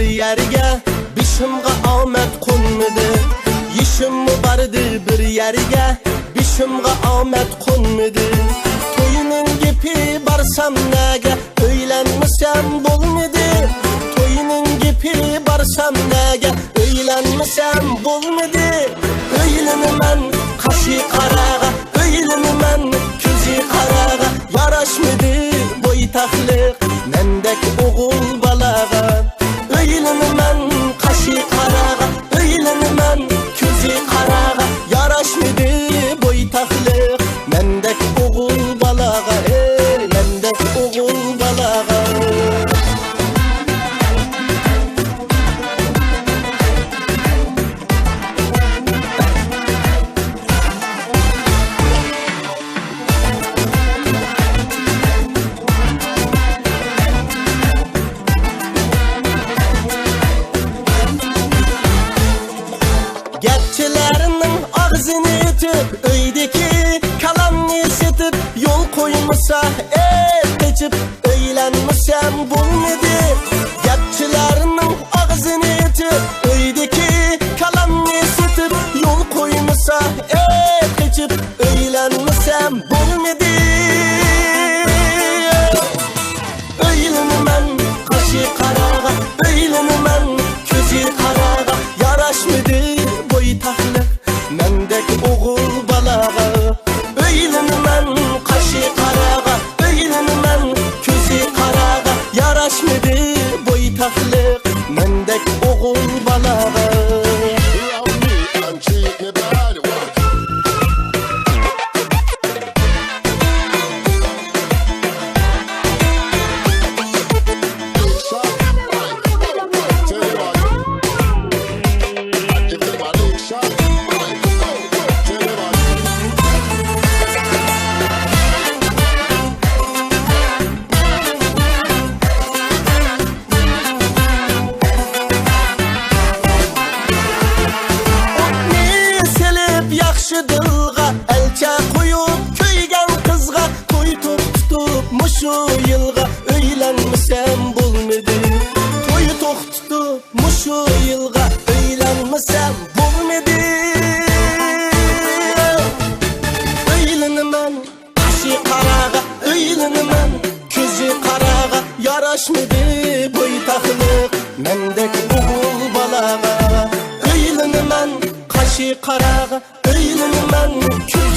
yerge, bişimga omed qunmidi. Yishim bardi bir yerge, bişimga omed qunmidi. Toyinin gipi barsam nege, öylenmisem bulmidi. Toyinin gipi barsam nege, öylenmisem bulmidi. Öylenimen kaşı qarağa, öylenimen közü qarağa. Yaraşmidi boytaklık mendek oğul balağa. Öylenimen kaşı qarağa, öylenimen közü qarağa. Yaraşmidi boytaklık mendek oğul balağa. Mendek oğul balağa. Gepçilerinin ağzını itip, öydeki kalanını setip, yol koymasa et geçip, öylenmesem bulmadı. Gepçilerinin ağzını itip, öydeki kalanını setip, yol koymasa et geçip, öylenmesem bulmadı. Öylenimen kaşı qarağa, öylenimen közü qarağa. Yaraşmidi boytaklık mendek oğul balağa. Öylenimen kaşı qarağa, öylenimen közü qarağa. Yaraşmidi boytaklık mendek oğul balağa. Dılğa elçe koyup köygen kızga, toy tutup muşu yılga. Öylenmisem bulmadı. Toy tutup muşu yılga, öylenmisem bulmadı. Öylenimen kaşı qarağa, öylenimen közü qarağa. Yaraşmidi boytaklık mendek oğul balağa. Öylenimen kaşı qarağa, öylenimen közü